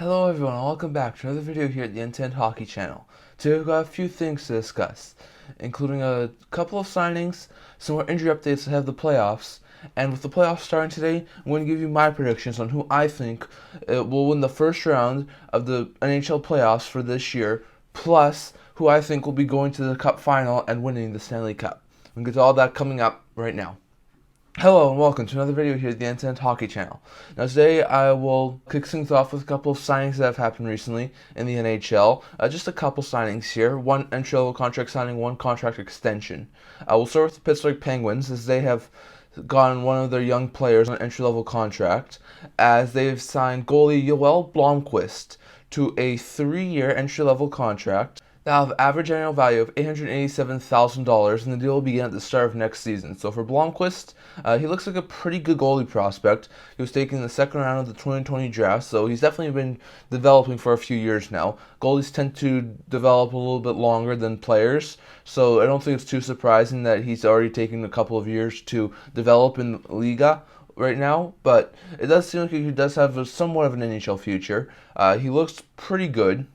Hello everyone, and welcome back to another video here at the Intent Hockey channel. Today we've got a few things to discuss, including a couple of signings, some more injury updates ahead of the playoffs, and with the playoffs starting today, I'm going to give you my predictions on who I think will win the first round of the NHL playoffs for this year, plus who I think will be going to the Cup final and winning the Stanley Cup. We'll get to all that coming up right now. Hello and welcome to another video here at the Intent Hockey channel. Now today I will kick things off with a couple of signings that have happened recently in the NHL. Just a couple signings here. One entry-level contract signing, one contract extension. We'll start with the Pittsburgh Penguins as they have gotten one of their young players on an entry-level contract as they've signed goalie Yoel Blomqvist to a 3-year entry-level contract. They'll have average annual value of $887,000, and the deal will begin at the start of next season. So for Blomqvist, he looks like a pretty good goalie prospect. He was taken in the second round of the 2020 draft, so he's definitely been developing for a few years now. Goalies tend to develop a little bit longer than players, so I don't think it's too surprising that he's already taken a couple of years to develop in the Liga right now, but it does seem like he does have somewhat of an NHL future. He looks pretty good.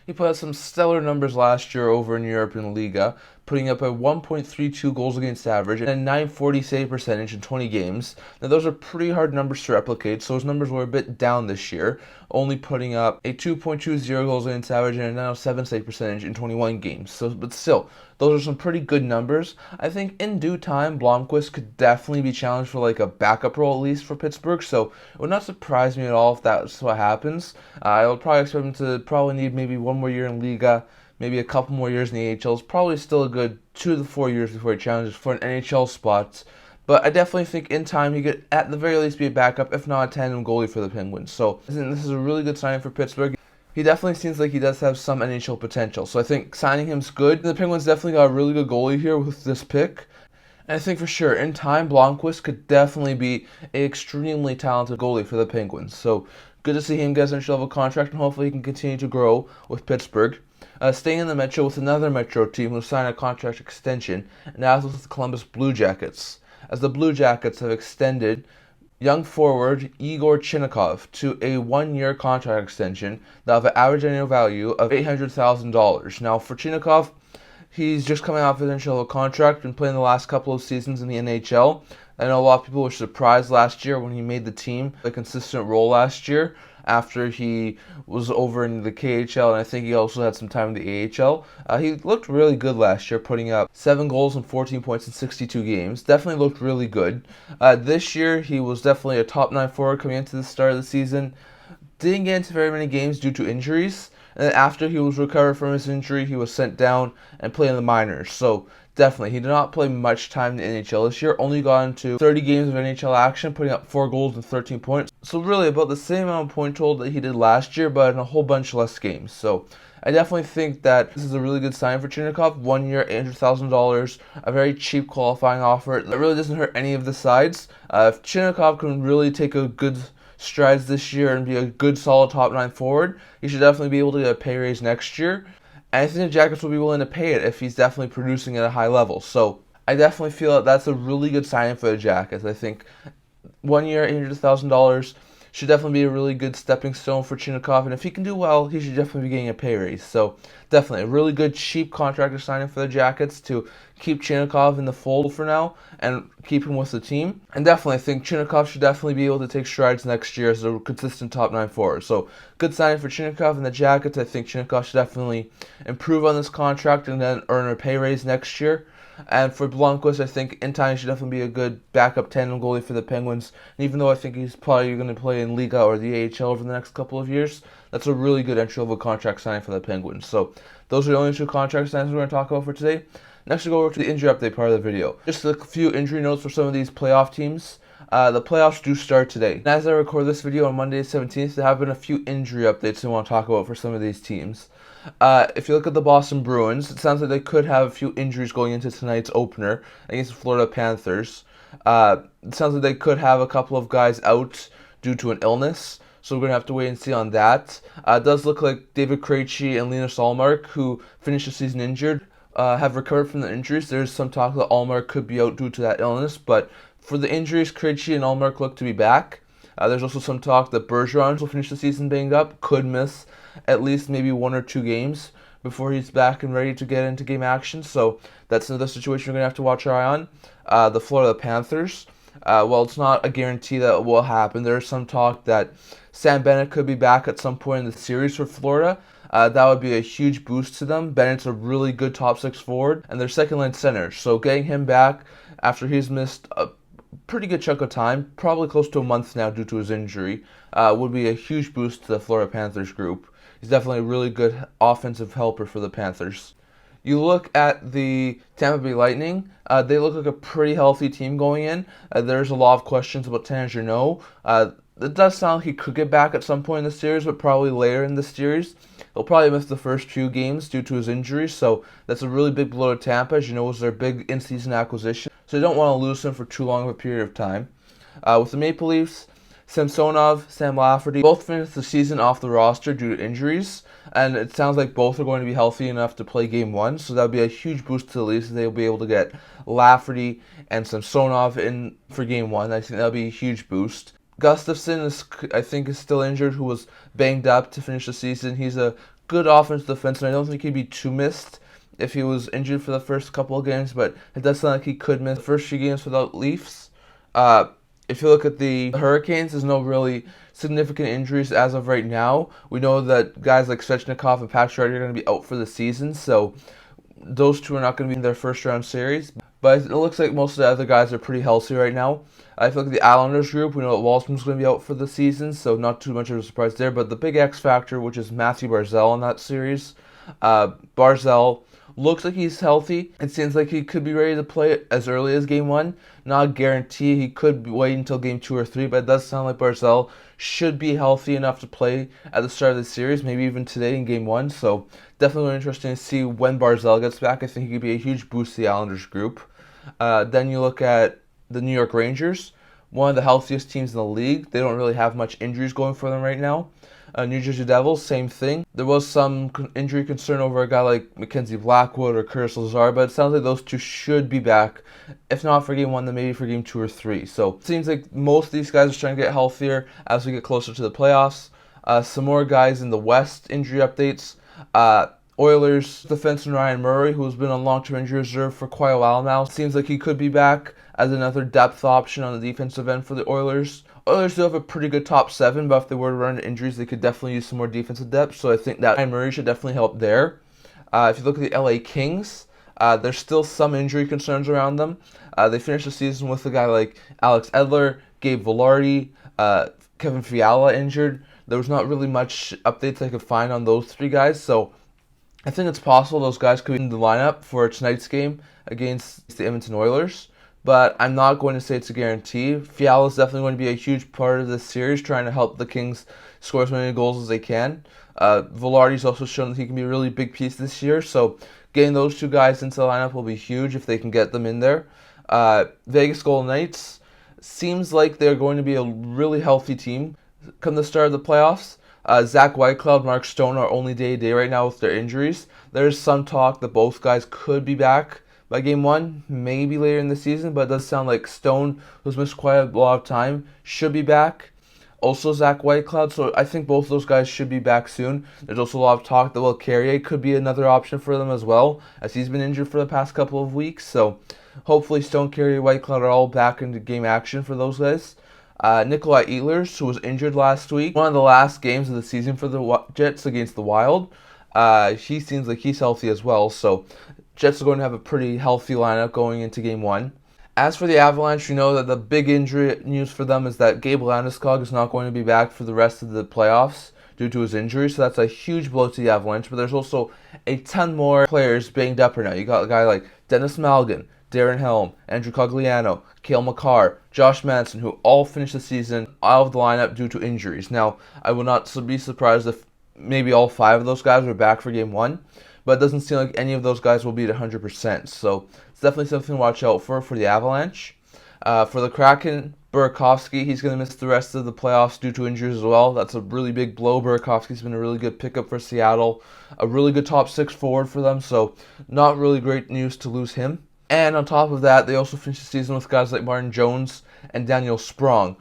He put out some stellar numbers last year over in Europe in Liga, putting up a 1.32 goals against average and a 940 save percentage in 20 games. Now those are pretty hard numbers to replicate, so his numbers were a bit down this year, only putting up a 2.20 goals against average and a 907 save percentage in 21 games. But still, those are some pretty good numbers. I think in due time, Blomqvist could definitely be challenged for like a backup role at least for Pittsburgh, so it would not surprise me at all if that's what happens. I would probably expect him to probably need maybe one more year in Liga, maybe a couple more years in the AHL. It's probably still a good 2 to 4 years before he challenges for an NHL spot. But I definitely think in time he could at the very least be a backup, if not a tandem goalie for the Penguins. So I think this is a really good signing for Pittsburgh. He definitely seems like he does have some NHL potential. So I think signing him's good. The Penguins definitely got a really good goalie here with this pick. And I think for sure, in time, Blomqvist could definitely be an extremely talented goalie for the Penguins. So good to see him get an entry-level contract, and hopefully he can continue to grow with Pittsburgh. Staying in the Metro with another Metro team who signed a contract extension, and that was with the Columbus Blue Jackets, as the Blue Jackets have extended young forward Igor Chinnikov to a 1-year contract extension that have an average annual value of $800,000. Now for Chinnikov, he's just coming off his entry-level contract and playing the last couple of seasons in the NHL. I know a lot of people were surprised last year when he made the team a consistent role last year after he was over in the KHL, and I think he also had some time in the AHL. He looked really good last year, putting up 7 goals and 14 points in 62 games. Definitely looked really good. This year, he was definitely a top 9 forward coming into the start of the season. Didn't get into very many games due to injuries. And then after he was recovered from his injury, he was sent down and played in the minors. So definitely, he did not play much time in the NHL this year. Only got into 30 games of NHL action, putting up 4 goals and 13 points. So really about the same amount of point total that he did last year, but in a whole bunch less games. So I definitely think that this is a really good sign for Chinnikov. 1 year, $800,000, a very cheap qualifying offer that really doesn't hurt any of the sides. If Chinnikov can really take a good strides this year and be a good solid top 9 forward, he should definitely be able to get a pay raise next year. And I think the Jackets will be willing to pay it if he's definitely producing at a high level. So I definitely feel that that's a really good signing for the Jackets. I think 1 year, $800,000 should definitely be a really good stepping stone for Chinnikov. And if he can do well, he should definitely be getting a pay raise. So definitely a really good cheap contractor signing for the Jackets to keep Chinnikov in the fold for now and keep him with the team. And definitely I think Chinnikov should definitely be able to take strides next year as a consistent top 9 forward. So good signing for Chinnikov and the Jackets. I think Chinnikov should definitely improve on this contract and then earn a pay raise next year. And for Blomqvist, I think in time he should definitely be a good backup tandem goalie for the Penguins. And even though I think he's probably going to play in Liga or the AHL over the next couple of years, that's a really good entry-level contract signing for the Penguins. So those are the only 2 contract signings we're going to talk about for today. Next, we'll go over to the injury update part of the video. Just a few injury notes for some of these playoff teams. The playoffs do start today. And as I record this video on Monday the 17th, there have been a few injury updates I want to talk about for some of these teams. If you look at the Boston Bruins, it sounds like they could have a few injuries going into tonight's opener against the Florida Panthers. It sounds like they could have a couple of guys out due to an illness, so we're going to have to wait and see on that. It does look like David Krejci and Linus Ullmark, who finished the season injured, have recovered from the injuries. There's some talk that Ullmark could be out due to that illness, but for the injuries, Krejci and Ullmark look to be back. There's also some talk that Bergeron will finish the season banged up, could miss at least maybe 1 or 2 games before he's back and ready to get into game action. So that's another situation we're going to have to watch our eye on. The Florida Panthers. Well, it's not a guarantee that it will happen. There's some talk that Sam Bennett could be back at some point in the series for Florida. That would be a huge boost to them. Bennett's a really good top six forward, and they're second-line center. So getting him back after he's missed a pretty good chunk of time, probably close to a month now due to his injury, would be a huge boost to the Florida Panthers group. He's definitely a really good offensive helper for the Panthers. You look at the Tampa Bay Lightning, they look like a pretty healthy team going in. There's a lot of questions about Tangerino. It does sound like he could get back at some point in the series, but probably later in the series. He'll probably miss the first few games due to his injury, so that's a really big blow to Tampa. As you know, it was their big in-season acquisition, so they don't want to lose him for too long of a period of time. With the Maple Leafs, Samsonov, Sam Lafferty both finished the season off the roster due to injuries, and it sounds like both are going to be healthy enough to play Game 1, so that would be a huge boost to the Leafs. They'll be able to get Lafferty and Samsonov in for Game 1. I think that would be a huge boost. Gustafsson is still injured, who was banged up to finish the season. He's a good offensive defenseman. I don't think he'd be too missed if he was injured for the first couple of games, but it does sound like he could miss the first few games without Leafs. If you look at the Hurricanes, there's no really significant injuries as of right now. We know that guys like Svechnikov and Pacioretty are going to be out for the season, so those two are not going to be in their first round series. But it looks like most of the other guys are pretty healthy right now. I feel like the Islanders group, we know that Wallstrom's going to be out for the season, so not too much of a surprise there. But the big X factor, which is Matthew Barzal in that series. Barzal looks like he's healthy. It seems like he could be ready to play as early as Game 1. Not a guarantee. He could wait until Game 2 or 3, but it does sound like Barzal should be healthy enough to play at the start of the series, maybe even today in Game 1. So definitely interesting to see when Barzal gets back. I think he could be a huge boost to the Islanders group. Then you look at the New York Rangers, one of the healthiest teams in the league. They don't really have much injuries going for them right now. New Jersey Devils, same thing. There was some injury concern over a guy like Mackenzie Blackwood or Curtis Lazar, but it sounds like those two should be back. If not for Game 1, then maybe for Game 2 or 3. So it seems like most of these guys are trying to get healthier as we get closer to the playoffs. Some more guys in the West injury updates. Oilers defenseman Ryan Murray, who's been on long-term injury reserve for quite a while now. Seems like he could be back as another depth option on the defensive end for the Oilers. Oilers do have a pretty good top 7, but if they were to run into injuries, they could definitely use some more defensive depth. So I think that Ryan Murray should definitely help there. If you look at the LA Kings, there's still some injury concerns around them. They finished the season with a guy like Alex Edler, Gabe Vilardi, Kevin Fiala injured. There was not really much updates I could find on those 3 guys, so I think it's possible those guys could be in the lineup for tonight's game against the Edmonton Oilers, but I'm not going to say it's a guarantee. Fiala is definitely going to be a huge part of this series, trying to help the Kings score as many goals as they can. Vilardi's also shown that he can be a really big piece this year, so getting those 2 guys into the lineup will be huge if they can get them in there. Vegas Golden Knights seems like they're going to be a really healthy team come the start of the playoffs. Zach Whitecloud, Mark Stone are only day-to-day right now with their injuries. There's some talk that both guys could be back by Game 1, maybe later in the season, but it does sound like Stone, who's missed quite a lot of time, should be back. Also Zach Whitecloud, so I think both of those guys should be back soon. There's also a lot of talk that Will Carrier could be another option for them as well, as he's been injured for the past couple of weeks. So hopefully Stone, Carrier, Whitecloud are all back into game action for those guys. Nikolai Ehlers, who was injured last week, one of the last games of the season for the Jets against the Wild. He seems like he's healthy as well, so Jets are going to have a pretty healthy lineup going into Game 1. As for the Avalanche, you know that the big injury news for them is that Gabe Landeskog is not going to be back for the rest of the playoffs due to his injury, so that's a huge blow to the Avalanche, but there's also a ton more players banged up right now. You got a guy like Dennis Malgin, Darren Helm, Andrew Cogliano, Cale Makar, Josh Manson, who all finished the season out of the lineup due to injuries. Now, I would not be surprised if maybe all 5 of those guys are back for Game 1, but it doesn't seem like any of those guys will be at 100%. So it's definitely something to watch out for the Avalanche. For the Kraken, Burakovsky, he's going to miss the rest of the playoffs due to injuries as well. That's a really big blow. Burakovsky's been a really good pickup for Seattle, a really good top 6 forward for them, so not really great news to lose him. And on top of that, they also finished the season with guys like Martin Jones and Daniel Sprong.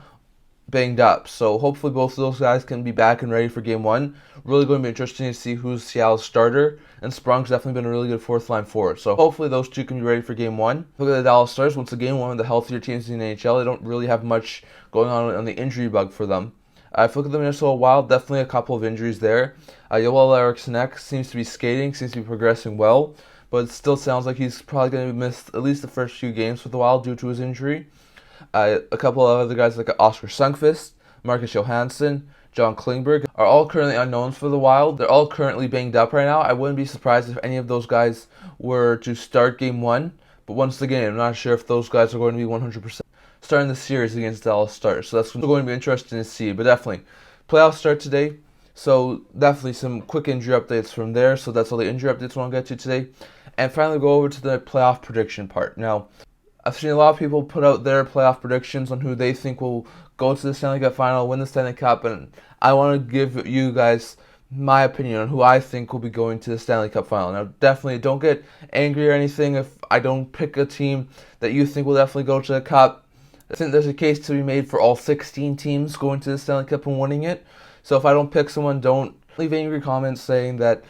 banged up. So hopefully both of those guys can be back and ready for game one. Really going to be interesting to see who's Seattle's starter. And Sprung's definitely been a really good fourth line forward. So hopefully those two can be ready for game one. Look at the Dallas Stars. Once again, one of the healthier teams in the NHL. They don't really have much going on the injury bug for them. If you look at the Minnesota Wild, definitely a couple of injuries there. Joel Eriksson seems to be skating, seems to be progressing well, but it still sounds like he's probably going to miss at least the first few games with the Wild due to his injury. A couple of other guys like Oscar Sundqvist, Marcus Johansson, John Klingberg are all currently unknowns for the Wild. They're all currently banged up right now. I wouldn't be surprised if any of those guys were to start game one, but once again, I'm not sure if those guys are going to be 100% starting the series against Dallas Stars. So that's going to be interesting to see. But definitely, playoffs start today. So definitely some quick injury updates from there. So that's all the injury updates I want to get to today. And finally go over to the playoff prediction part. Now, I've seen a lot of people put out their playoff predictions on who they think will go to the Stanley Cup final, win the Stanley Cup, and I want to give you guys my opinion on who I think will be going to the Stanley Cup final. Now, definitely don't get angry or anything if I don't pick a team that you think will definitely go to the Cup. I think there's a case to be made for all 16 teams going to the Stanley Cup and winning it. So if I don't pick someone, don't leave angry comments saying that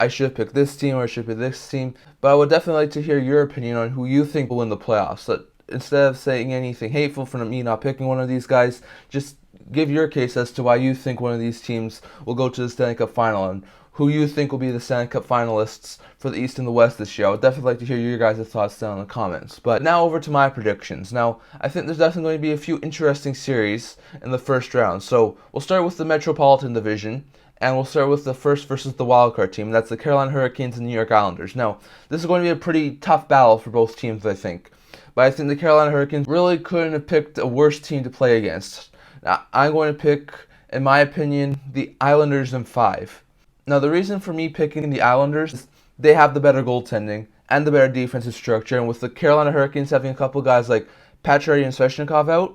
I should pick this team or I should pick this team. But I would definitely like to hear your opinion on who you think will win the playoffs. So instead of saying anything hateful for me not picking one of these guys, just give your case as to why you think one of these teams will go to the Stanley Cup final and who you think will be the Stanley Cup finalists for the East and the West this year. I would definitely like to hear your guys' thoughts down in the comments. But now over to my predictions. Now, I think there's definitely going to be a few interesting series in the first round. So we'll start with the Metropolitan Division. And we'll start with the first versus the wildcard team. That's the Carolina Hurricanes and New York Islanders. Now, this is going to be a pretty tough battle for both teams, I think. But I think the Carolina Hurricanes really couldn't have picked a worse team to play against. Now, I'm going to pick, in my opinion, the Islanders in 5. Now, the reason for me picking the Islanders is they have the better goaltending and the better defensive structure. And with the Carolina Hurricanes having a couple guys like Pacioretty and Svechnikov out,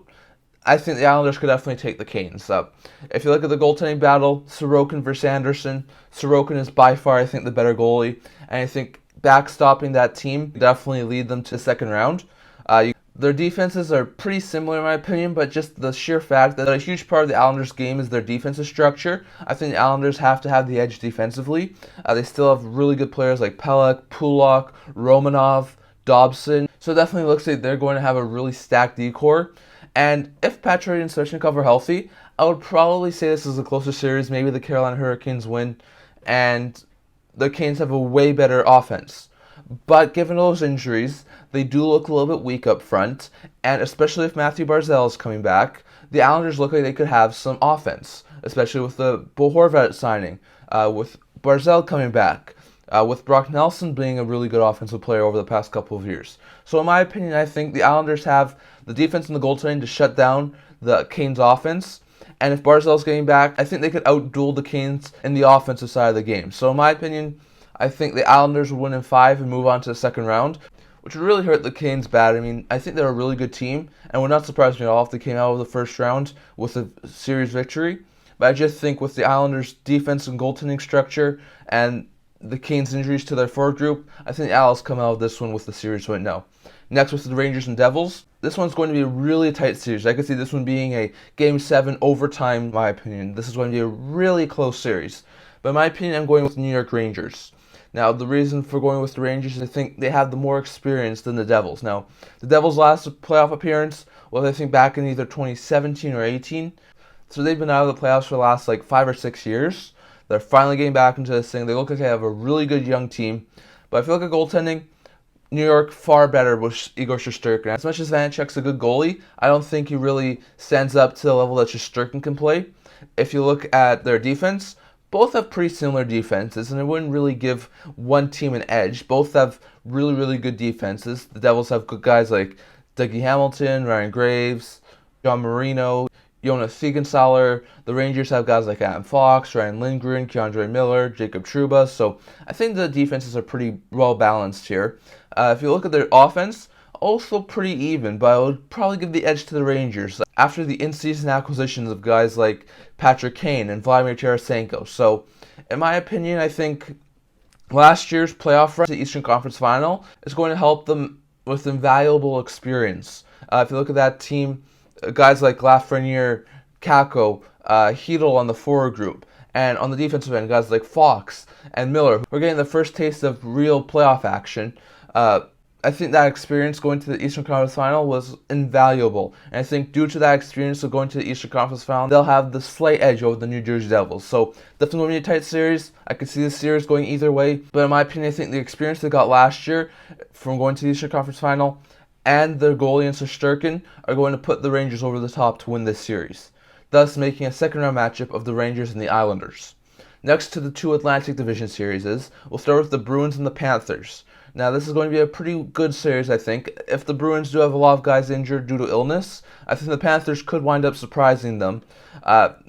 I think the Islanders could definitely take the Canes up. If you look at the goaltending battle, Sorokin versus Anderson, Sorokin is by far, I think, the better goalie. And I think backstopping that team definitely lead them to the second round. Their defenses are pretty similar in my opinion, but just the sheer fact that a huge part of the Islanders' game is their defensive structure. I think the Islanders have to have the edge defensively. They still have really good players like Pelech, Pulak, Romanov, Dobson. So it definitely looks like they're going to have a really stacked D-core. And if Pacioretty and Svechnikov are healthy, I would probably say this is a closer series. Maybe the Carolina Hurricanes win, and the Canes have a way better offense. But given those injuries, they do look a little bit weak up front, and especially if Matthew Barzal is coming back, the Islanders look like they could have some offense, especially with the Bo Horvat signing, with Barzal coming back, with Brock Nelson being a really good offensive player over the past couple of years. So in my opinion, I think the Islanders have the defense and the goaltending to shut down the Canes offense. And if Barzal's getting back, I think they could outduel the Canes in the offensive side of the game. So in my opinion, I think the Islanders would win in 5 and move on to the second round, which would really hurt the Canes bad. I mean, I think they're a really good team, and would not surprise me at all if they came out of the first round with a series victory. But I just think with the Islanders' defense and goaltending structure and the Canes' injuries to their forward group, I think the Isles come out of this one with the series win now. Next with the Rangers and Devils. This one's going to be a really tight series. I could see this one being a Game 7 overtime, in my opinion. This is going to be a really close series. But in my opinion, I'm going with the New York Rangers. Now, the reason for going with the Rangers is I think they have the more experience than the Devils. Now, the Devils' last playoff appearance was, I think, back in either 2017 or 18. So they've been out of the playoffs for the last, 5 or 6 years. They're finally getting back into this thing. They look like they have a really good young team. But if you look at goaltending, New York far better with Igor Shesterkin. As much as Vanecek's a good goalie, I don't think he really stands up to the level that Shesterkin can play. If you look at their defense, both have pretty similar defenses, and I wouldn't really give one team an edge. Both have really, really good defenses. The Devils have good guys like Dougie Hamilton, Ryan Graves, John Marino, Jonas Siegenthaler. The Rangers have guys like Adam Fox, Ryan Lindgren, Keandre Miller, Jacob Trouba. So I think the defenses are pretty well balanced here. If you look at their offense, also pretty even, but I would probably give the edge to the Rangers after the in-season acquisitions of guys like Patrick Kane and Vladimir Tarasenko. So, in my opinion, I think last year's playoff run to the Eastern Conference Final is going to help them with invaluable experience. If you look at that team, guys like Lafreniere, Kako, Hedel on the forward group. And on the defensive end, guys like Fox and Miller, who are getting the first taste of real playoff action. I think that experience going to the Eastern Conference Final was invaluable. And I think due to that experience of going to the Eastern Conference Final, they'll have the slight edge over the New Jersey Devils. So definitely going to be a tight series. I could see this series going either way. But in my opinion, I think the experience they got last year from going to the Eastern Conference Final and their goalie in Shesterkin are going to put the Rangers over the top to win this series, thus making a second-round matchup of the Rangers and the Islanders. Next to the two Atlantic Division series, we'll start with the Bruins and the Panthers. Now, this is going to be a pretty good series, I think. If the Bruins do have a lot of guys injured due to illness, I think the Panthers could wind up surprising them.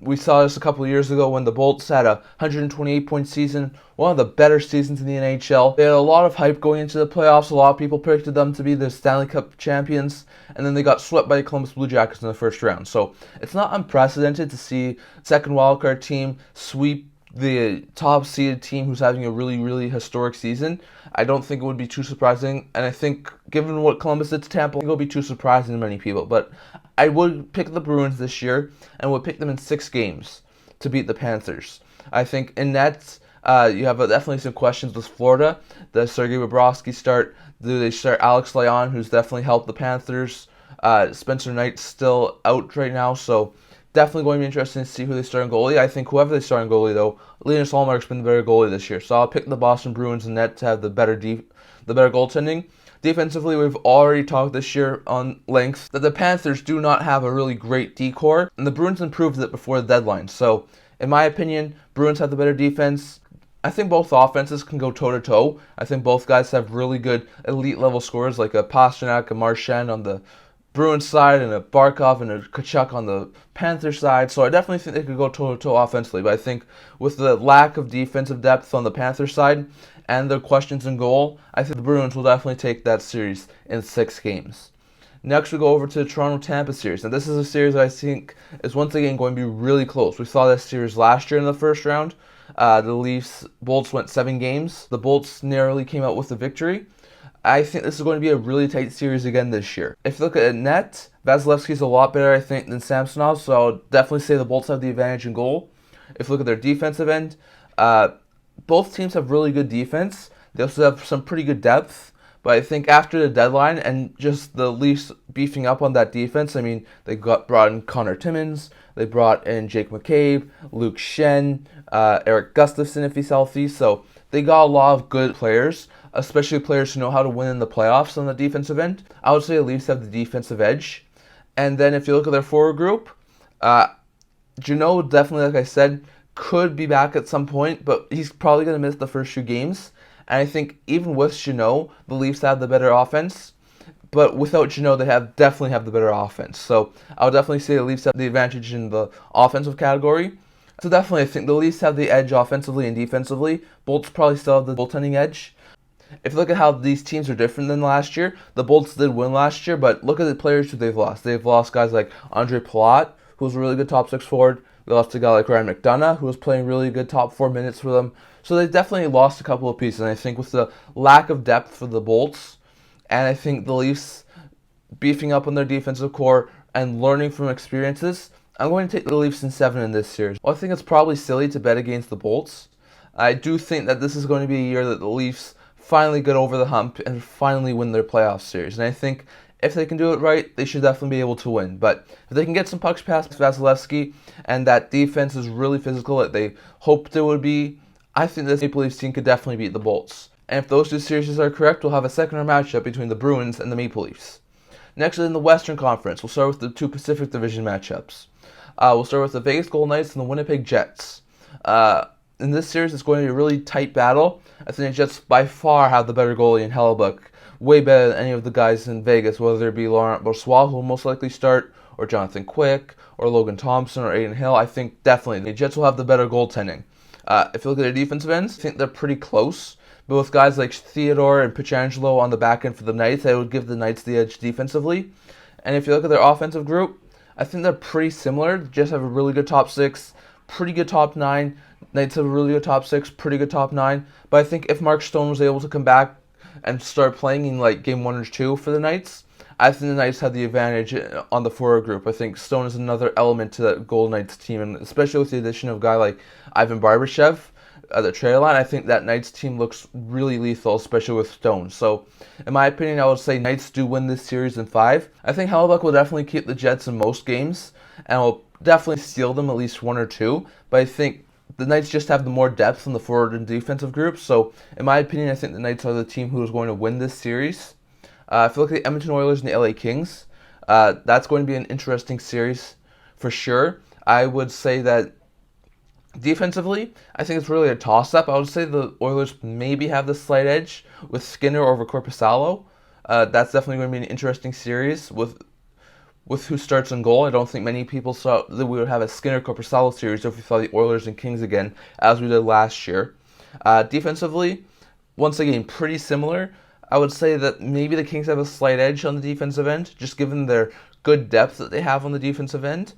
We saw this a couple of years ago when the Bolts had a 128-point season, one of the better seasons in the NHL. They had a lot of hype going into the playoffs. A lot of people predicted them to be the Stanley Cup champions, and then they got swept by the Columbus Blue Jackets in the first round. So it's not unprecedented to see second wildcard team sweep the top-seeded team who's having a really, really historic season. I don't think it would be too surprising, and I think given what Columbus did to Tampa, I think it would be too surprising to many people. But I would pick the Bruins this year, and would pick them in 6 games to beat the Panthers. I think in nets, you have definitely some questions with Florida. Does Sergei Bobrovsky start? Do they start Alex Lyon, who's definitely helped the Panthers? Spencer Knight's still out right now, so definitely going to be interesting to see who they start in goalie. I think whoever they start in goalie, though, Linus Ullmark's been the better goalie this year. So I'll pick the Boston Bruins in net to have the better goaltending. Defensively, we've already talked this year on length that the Panthers do not have a really great D-core, and the Bruins improved it before the deadline. So, in my opinion, Bruins have the better defense. I think both offenses can go toe-to-toe. I think both guys have really good elite-level scorers like a Pastrnak, a Marchand on the Bruins side, and a Barkov and a Tkachuk on the Panthers side. So I definitely think they could go toe-to-toe offensively. But I think with the lack of defensive depth on the Panthers side and their questions in goal, I think the Bruins will definitely take that series in 6 games. Next, we go over to the Toronto-Tampa series. Now, this is a series I think is once again going to be really close. We saw this series last year in the first round. The Bolts went 7 games. The Bolts narrowly came out with the victory. I think this is going to be a really tight series again this year. If you look at net, Vasilevsky's a lot better, I think, than Samsonov, so I'll definitely say the Bolts have the advantage in goal. If you look at their defensive end, both teams have really good defense. They also have some pretty good depth, but I think after the deadline and just the Leafs beefing up on that defense, I mean, they brought in Connor Timmins, they brought in Jake McCabe, Luke Shen, Eric Gustafsson if he's healthy, so they got a lot of good players, especially players who know how to win in the playoffs on the defensive end. I would say the Leafs have the defensive edge. And then if you look at their forward group, Jeannot definitely, like I said, could be back at some point, but he's probably going to miss the first 2 games. And I think even with Jeannot, the Leafs have the better offense. But without Jeannot, they definitely have the better offense. So I would definitely say the Leafs have the advantage in the offensive category. So definitely, I think the Leafs have the edge offensively and defensively. Bolts probably still have the goaltending edge. If you look at how these teams are different than last year, the Bolts did win last year, but look at the players who they've lost. They've lost guys like Andre Palat, who was a really good top 6 forward. They lost a guy like Ryan McDonough, who was playing really good top 4 minutes for them. So they definitely lost a couple of pieces. And I think with the lack of depth for the Bolts, and I think the Leafs beefing up on their defensive core and learning from experiences, I'm going to take the Leafs in 7 in this series. Well, I think it's probably silly to bet against the Bolts. I do think that this is going to be a year that the Leafs finally get over the hump and finally win their playoff series. And I think if they can do it right, they should definitely be able to win. But if they can get some pucks past Vasilevsky and that defense is really physical that they hoped it would be, I think this Maple Leafs team could definitely beat the Bolts. And if those 2 series are correct, we'll have a second-round matchup between the Bruins and the Maple Leafs. Next, in the Western Conference, we'll start with the 2 Pacific Division matchups. We'll start with the Vegas Golden Knights and the Winnipeg Jets. In this series, it's going to be a really tight battle. I think the Jets by far have the better goalie in Hellebuck, way better than any of the guys in Vegas, whether it be Laurent Brossoit, who will most likely start, or Jonathan Quick, or Logan Thompson, or Aiden Hill. I think definitely the Jets will have the better goaltending. If you look at their defensive ends, I think they're pretty close. But with guys like Theodore and Pietrangelo on the back end for the Knights, I would give the Knights the edge defensively. And if you look at their offensive group, I think they're pretty similar. The Jets have a really good top 6, pretty good top 9. Knights have a really good top 6, pretty good top 9. But I think if Mark Stone was able to come back and start playing in like game 1 or 2 for the Knights, I think the Knights have the advantage on the forward group. I think Stone is another element to that Golden Knights team, and especially with the addition of a guy like Ivan Barbashev at the trade line, I think that Knights team looks really lethal, especially with Stone. So, in my opinion, I would say Knights do win this series in 5. I think Hellebuck will definitely keep the Jets in most games, and will definitely steal them at least 1 or 2, but I think the Knights just have the more depth in the forward and defensive groups. So, in my opinion, I think the Knights are the team who is going to win this series. If you look at the Edmonton Oilers and the LA Kings, that's going to be an interesting series for sure. I would say that defensively, I think it's really a toss-up. I would say the Oilers maybe have the slight edge with Skinner over Korpisalo. That's definitely going to be an interesting series with who starts in goal. I don't think many people saw that we would have a Skinner-Korpisalo series if we saw the Oilers and Kings again, as we did last year. Defensively, once again, pretty similar. I would say that maybe the Kings have a slight edge on the defensive end, just given their good depth that they have on the defensive end.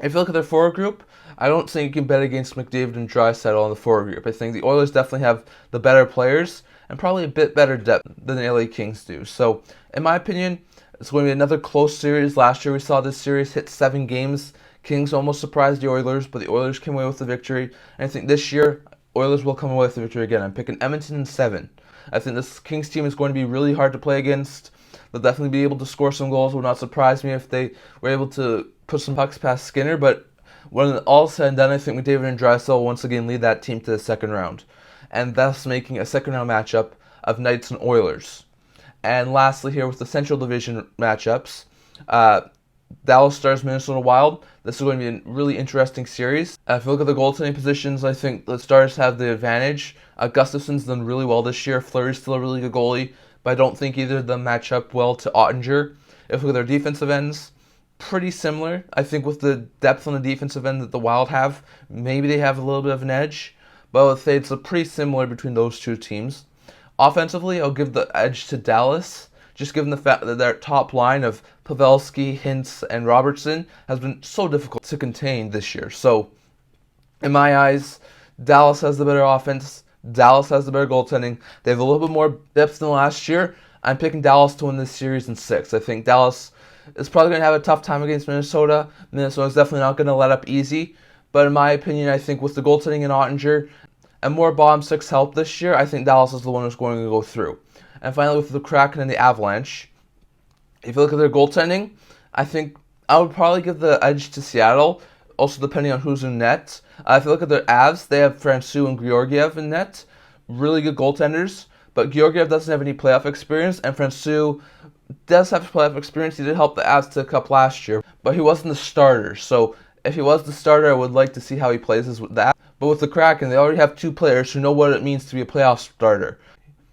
If you look at their forward group, I don't think you can bet against McDavid and Draisaitl on the forward group. I think the Oilers definitely have the better players and probably a bit better depth than the LA Kings do. So, in my opinion, it's going to be another close series. Last year we saw this series hit 7 games. Kings almost surprised the Oilers, but the Oilers came away with the victory. And I think this year, Oilers will come away with the victory again. I'm picking Edmonton in 7. I think this Kings team is going to be really hard to play against. They'll definitely be able to score some goals. It would not surprise me if they were able to put some pucks past Skinner. But when all is said and done, I think McDavid and Draisaitl will once again lead that team to the second round, and thus making a second round matchup of Knights and Oilers. And lastly, here with the Central Division matchups, Dallas Stars, Minnesota Wild. This is going to be a really interesting series. If you look at the goaltending positions, I think the Stars have the advantage. Gustafson's done really well this year. Fleury's still a really good goalie, but I don't think either of them match up well to Ottinger. If you look at their defensive ends, pretty similar. I think with the depth on the defensive end that the Wild have, maybe they have a little bit of an edge, but I would say it's pretty similar between those two teams. Offensively, I'll give the edge to Dallas, just given the fact that their top line of Pavelski, Hintz, and Robertson has been so difficult to contain this year. So, in my eyes, Dallas has the better offense. Dallas has the better goaltending. They have a little bit more depth than last year. I'm picking Dallas to win this series in 6. I think Dallas is probably going to have a tough time against Minnesota. Minnesota's definitely not going to let up easy. But in my opinion, I think with the goaltending in Ottinger and more bottom 6 help this year, I think Dallas is the one who's going to go through. And finally, with the Kraken and the Avalanche, if you look at their goaltending, I think I would probably give the edge to Seattle, also depending on who's in net. If you look at their Avs, they have Francouz and Georgiev in net. Really good goaltenders, but Georgiev doesn't have any playoff experience, and Francouz does have playoff experience. He did help the Avs to the Cup last year, but he wasn't the starter. So if he was the starter, I would like to see how he plays with that. But with the Kraken, they already have 2 players who know what it means to be a playoff starter.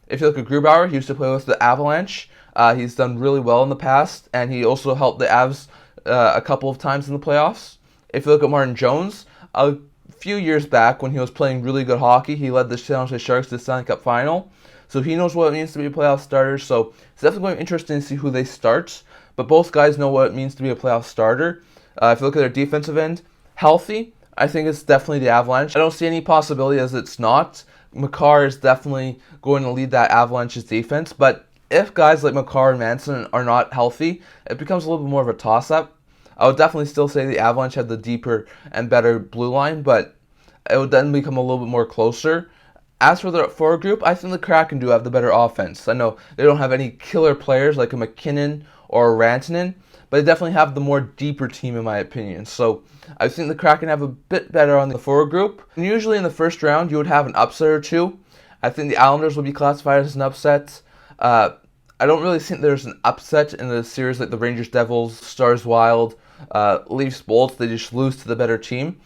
If you look at Grubauer, he used to play with the Avalanche. He's done really well in the past, and he also helped the Avs a couple of times in the playoffs. If you look at Martin Jones, a few years back when he was playing really good hockey, he led the San Jose Sharks to the Stanley Cup final. So he knows what it means to be a playoff starter. So it's definitely going to be interesting to see who they start. But both guys know what it means to be a playoff starter. If you look at their defensive end, healthy, I think it's definitely the Avalanche. I don't see any possibility as it's not. Makar is definitely going to lead that Avalanche's defense. But if guys like Makar and Manson are not healthy, it becomes a little bit more of a toss-up. I would definitely still say the Avalanche had the deeper and better blue line, but it would then become a little bit more closer. As for the forward group, I think the Kraken do have the better offense. I know they don't have any killer players like a McKinnon or a Rantanen, but they definitely have the more deeper team in my opinion. So I think the Kraken have a bit better on the forward group. And usually in the first round, you would have an upset or two. I think the Islanders would be classified as an upset. I don't really think there's an upset in the series like the Rangers Devils, Stars Wild, Leafs Bolts. They just lose to the better team.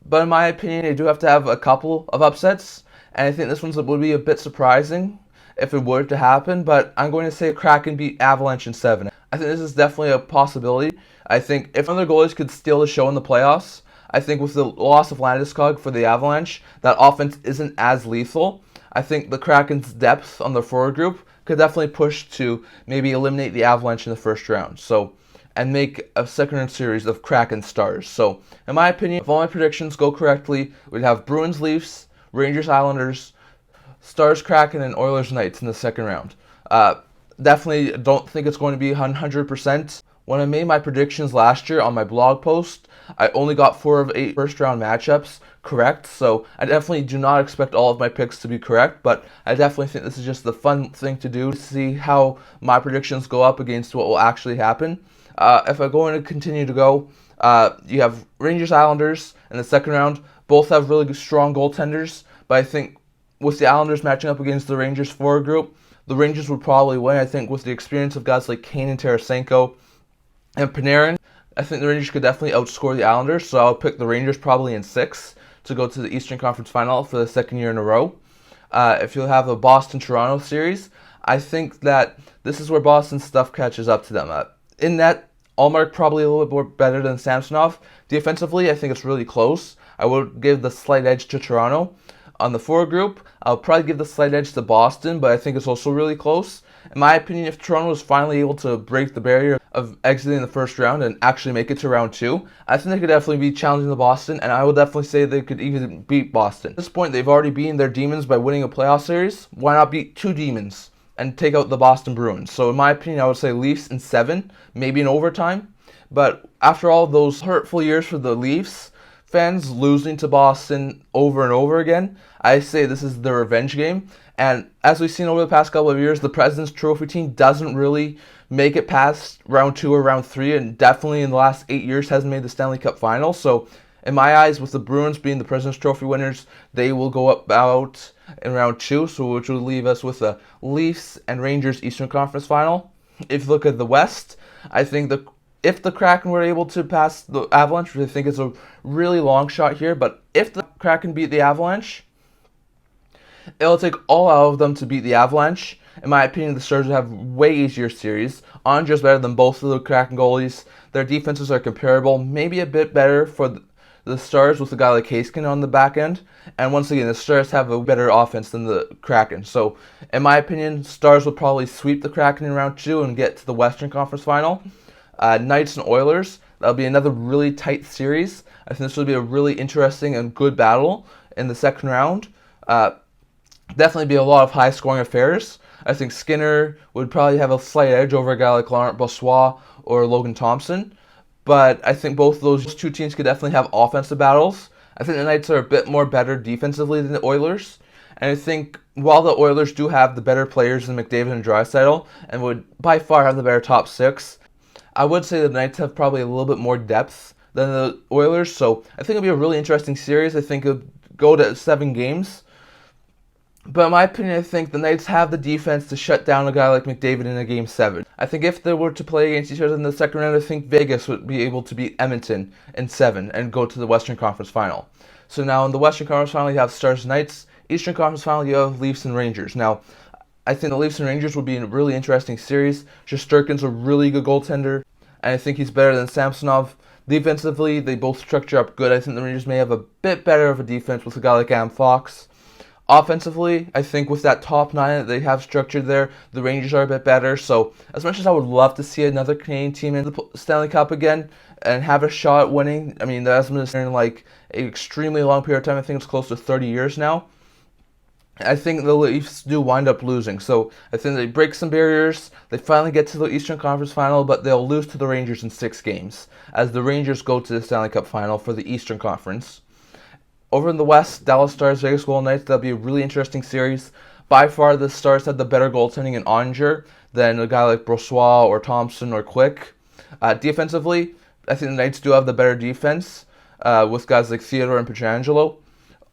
But in my opinion, they do have to have a couple of upsets. And I think this one would be a bit surprising if it were to happen. But I'm going to say Kraken beat Avalanche in 7. I think this is definitely a possibility. I think if one of their goalies could steal the show in the playoffs, I think with the loss of Landeskog for the Avalanche, that offense isn't as lethal. I think the Kraken's depth on the forward group could definitely push to maybe eliminate the Avalanche in the first round. So, and make a second round series of Kraken Stars. So, in my opinion, if all my predictions go correctly, we'd have Bruins Leafs, Rangers Islanders, Stars Kraken, and Oilers Knights in the second round. Definitely don't think it's going to be 100%. When I made my predictions last year on my blog post, I only got 4 of 8 first round matchups correct, so I definitely do not expect all of my picks to be correct, but I definitely think this is just the fun thing to do to see how my predictions go up against what will actually happen. If I'm going to continue to go, you have Rangers Islanders in the second round. Both have really strong goaltenders, but I think with the Islanders matching up against the Rangers forward group, the Rangers would probably win. I think with the experience of guys like Kane and Tarasenko and Panarin, I think the Rangers could definitely outscore the Islanders, so I'll pick the Rangers probably in 6 to go to the Eastern Conference Final for the second year in a row. If you'll have a Boston-Toronto series, I think that this is where Boston's stuff catches up to them. In net, Allmark probably a little bit more better than Samsonov. Defensively, I think it's really close. I would give the slight edge to Toronto. On the forward group, I'll probably give the slight edge to Boston, but I think it's also really close. In my opinion, if Toronto is finally able to break the barrier of exiting the first round and actually make it to round 2, I think they could definitely be challenging the Boston, and I would definitely say they could even beat Boston. At this point, they've already beaten their demons by winning a playoff series. Why not beat 2 demons and take out the Boston Bruins? So in my opinion, I would say Leafs in 7, maybe in overtime. But after all those hurtful years for the Leafs fans losing to Boston over and over again, I say this is the revenge game. And as we've seen over the past couple of years, the President's Trophy team doesn't really make it past round 2 or round 3, and definitely in the last 8 years hasn't made the Stanley Cup final. So in my eyes, with the Bruins being the President's Trophy winners, they will go up out in round 2, so which will leave us with the Leafs and Rangers Eastern Conference final. If you look at the West, I think if the Kraken were able to pass the Avalanche, which I think is a really long shot here, but if the Kraken beat the Avalanche, it'll take all out of them to beat the Avalanche. In my opinion, the Stars would have way easier series. Andre's better than both of the Kraken goalies. Their defenses are comparable, maybe a bit better for the Stars with a guy like Haskin on the back end. And once again, the Stars have a better offense than the Kraken. So, in my opinion, Stars will probably sweep the Kraken in round 2 and get to the Western Conference Final. Knights and Oilers, that'll be another really tight series. I think this will be a really interesting and good battle in the second round. Definitely be a lot of high-scoring affairs. I think Skinner would probably have a slight edge over a guy like Laurent Brossoit or Logan Thompson. But I think both of those 2 teams could definitely have offensive battles. I think the Knights are a bit more better defensively than the Oilers. And I think while the Oilers do have the better players than McDavid and Draisaitl and would by far have the better top 6, I would say the Knights have probably a little bit more depth than the Oilers. So I think it'll be a really interesting series. I think it'll go to 7 games. But in my opinion, I think the Knights have the defense to shut down a guy like McDavid in a Game 7. I think if they were to play against each other in the second round, I think Vegas would be able to beat Edmonton in 7 and go to the Western Conference Final. So now in the Western Conference Final, you have Stars Knights. Eastern Conference Final, you have Leafs and Rangers. Now, I think the Leafs and Rangers would be a really interesting series. Shesterkin's a really good goaltender, and I think he's better than Samsonov. Defensively, they both structure up good. I think the Rangers may have a bit better of a defense with a guy like Adam Fox. Offensively, I think with that top 9 that they have structured there, the Rangers are a bit better. So as much as I would love to see another Canadian team in the Stanley Cup again and have a shot at winning, I mean, that's been in like an extremely long period of time. I think it's close to 30 years now. I think the Leafs do wind up losing. So I think they break some barriers. They finally get to the Eastern Conference Final, but they'll lose to the Rangers in 6 games as the Rangers go to the Stanley Cup Final for the Eastern Conference. Over in the West, Dallas Stars, Vegas Golden Knights, that'll be a really interesting series. By far, the Stars had the better goaltending in Onger than a guy like Brossoit or Thompson or Quick. Defensively, I think the Knights do have the better defense with guys like Theodore and Pietrangelo.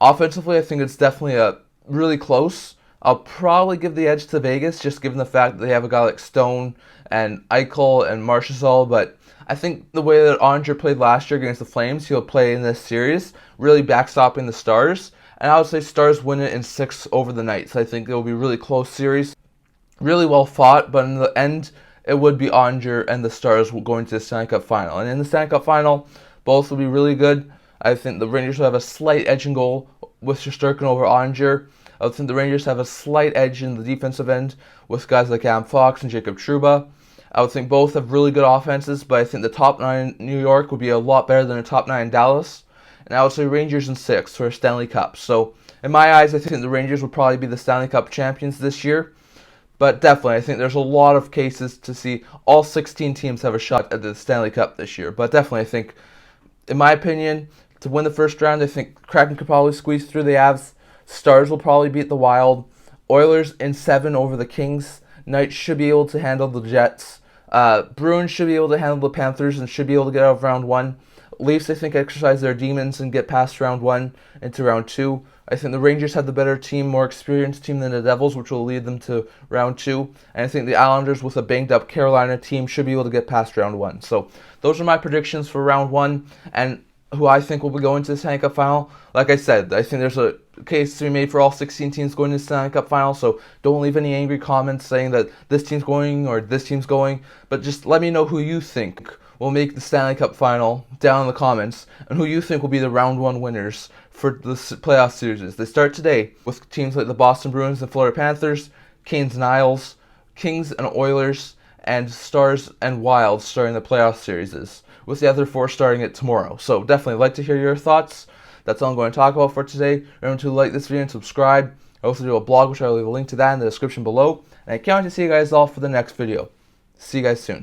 Offensively, I think it's definitely really close. I'll probably give the edge to Vegas, just given the fact that they have a guy like Stone and Eichel and Marchessault, but I think the way that Onger played last year against the Flames, he'll play in this series, really backstopping the Stars. And I would say Stars win it in 6 over the Knights. I think it will be a really close series, really well fought, but in the end, it would be Onger and the Stars going to the Stanley Cup Final. And in the Stanley Cup Final, both will be really good. I think the Rangers will have a slight edge in goal with Shesterkin over Onger. I think the Rangers have a slight edge in the defensive end with guys like Adam Fox and Jacob Trouba. I would think both have really good offenses, but I think the top 9 in New York would be a lot better than the top 9 in Dallas. And I would say Rangers in 6 for a Stanley Cup. So, in my eyes, I think the Rangers would probably be the Stanley Cup champions this year. But definitely, I think there's a lot of cases to see all 16 teams have a shot at the Stanley Cup this year. But definitely, I think, in my opinion, to win the first round, I think Kraken could probably squeeze through the Avs. Stars will probably beat the Wild. Oilers in 7 over the Kings. Knights should be able to handle the Jets. Bruins should be able to handle the Panthers and should be able to get out of round 1. Leafs, I think, exercise their demons and get past round 1 into round 2. I think the Rangers have the better team, more experienced team than the Devils, which will lead them to round 2. And I think the Islanders, with a banged-up Carolina team, should be able to get past round 1. So those are my predictions for round 1 and who I think will be going to the Stanley Cup Final. Like I said, I think there's a case to be made for all 16 teams going to the Stanley Cup Final, so don't leave any angry comments saying that this team's going or this team's going, but just let me know who you think will make the Stanley Cup Final down in the comments, and who you think will be the round 1 winners for the playoff series. They start today with teams like the Boston Bruins and Florida Panthers, Canes and Isles, Kings and Oilers, and Stars and Wild starting the playoff series, with the other 4 starting it tomorrow. So definitely like to hear your thoughts. That's all I'm going to talk about for today. Remember to like this video and subscribe. I also do a blog, which I will leave a link to that in the description below. And I can't wait to see you guys all for the next video. See you guys soon.